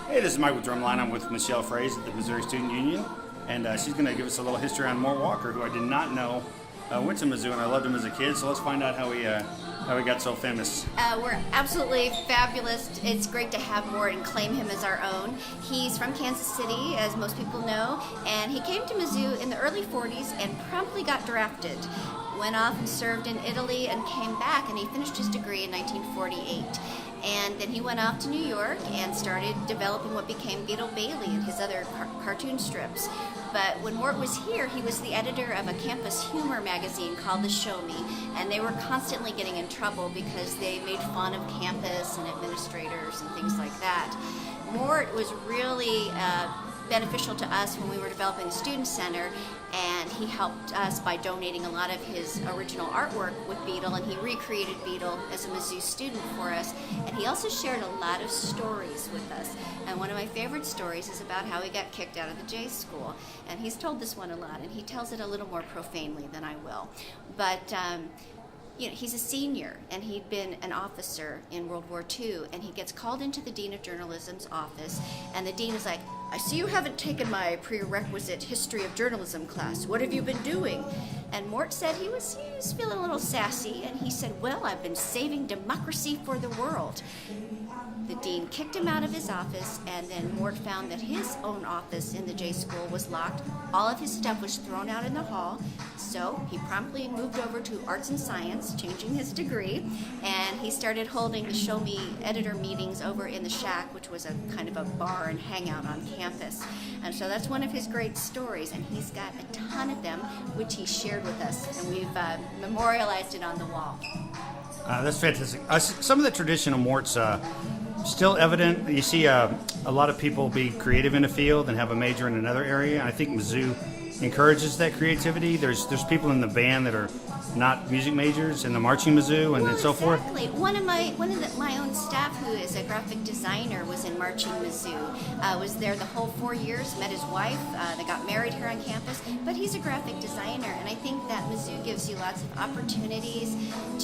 Hey, this is Mike with DRUMline. I'm with Michelle Fraze at the Missouri Student Union, and she's going to give us a little history on Mort Walker, who I did not know went to Mizzou, and I loved him as a kid. So let's find out how he got so famous. We're absolutely fabulous. It's great to have Mort and claim him as our own. He's from Kansas City, as most people know, and he came to Mizzou in the early 40s and promptly got drafted. Went off and served in Italy and came back, and he finished his degree in 1948. And then he went off to New York and started developing what became Beetle Bailey and his other cartoon strips. But when Mort was here, he was the editor of a campus humor magazine called The Show Me, and they were constantly getting in trouble because they made fun of campus and administrators and things like that. Mort was really beneficial to us when we were developing the Student Center, and he helped us by donating a lot of his original artwork with Beetle, and he recreated Beetle as a Mizzou student for us, and he also shared a lot of stories with us. And one of my favorite stories is about how he got kicked out of the J School, and he's told this one a lot, and he tells it a little more profanely than I will. But you know, he's a senior, and he'd been an officer in World War II, and he gets called into the Dean of Journalism's office, and the Dean is like, "I see you haven't taken my prerequisite history of journalism class. What have you been doing?" And Mort said he was feeling a little sassy, and he said, "Well, I've been saving democracy for the world." The dean kicked him out of his office, and then Mort found that his own office in the J School was locked. All of his stuff was thrown out in the hall, so he promptly moved over to arts and science, changing his degree, and he started holding the Show Me editor meetings over in the Shack, which was a kind of a bar and hangout on campus. And so that's one of his great stories, and he's got a ton of them, which he shared with us, and we've memorialized it on the wall. That's fantastic. Some of the tradition of Mort's still evident. You see a lot of people be creative in a field and have a major in another area. I think Mizzou encourages that creativity. There's people in the band that are not music majors in the marching Mizzou and so forth. Exactly. One of my own staff, who is a graphic designer, was in marching Mizzou. Was there the whole 4 years. Met his wife. They got married here on campus. But he's a graphic designer, and I think that Mizzou gives you lots of opportunities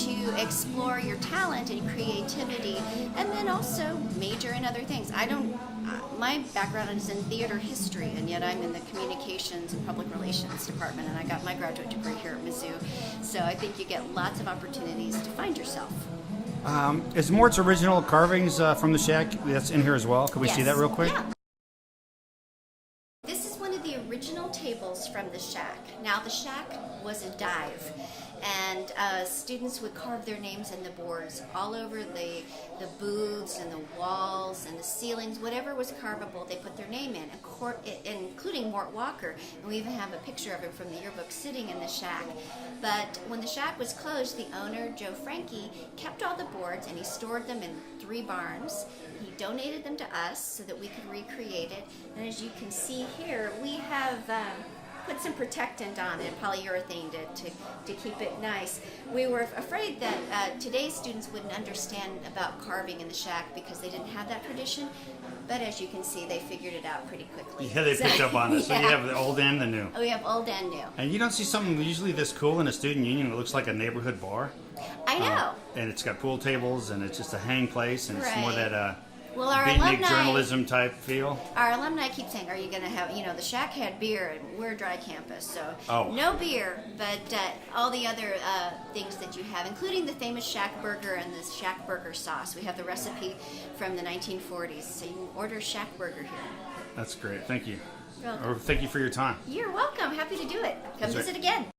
to explore your talent and creativity, and then also major in other things. My background is in theater history, and yet I'm in the communications and public relations department, and I got my graduate degree here at Mizzou. So I think you get lots of opportunities to find yourself. Is Mort's original carvings from the Shack, that's in here as well? Could we see that real quick? Yeah. This is one of the original tables from the Shack. Now, the Shack was a dive, and students would carve their names in the boards all over the booths and the walls and the ceilings. Whatever was carvable, they put their name in, including Mort Walker. And we even have a picture of him from the yearbook sitting in the Shack. But when the Shack was closed, the owner, Joe Frankie, kept all the boards, and he stored them in 3 barns. He donated them to us so that we could recreate it. And as you can see here, we have put some protectant on it, polyurethane to keep it nice. We were afraid that today's students wouldn't understand about carving in the Shack because they didn't have that tradition, but as you can see, they figured it out pretty quickly. Yeah, they picked up on it. So you have the old and the new. We have old and new. And you don't see something usually this cool in a student union that looks like a neighborhood bar. I know. And it's got pool tables, and it's just a hang place, and it's more that well, our beatnik journalism type feel. Our alumni keep saying, "Are you going to have?" The Shack had beer, and we're a dry campus, so no beer, but all the other things that you have, including the famous Shack Burger and the Shack Burger sauce. We have the recipe from the 1940s, so you can order Shack Burger here. That's great. Thank you. You're welcome. Or thank you for your time. You're welcome. Happy to do it. Come visit again.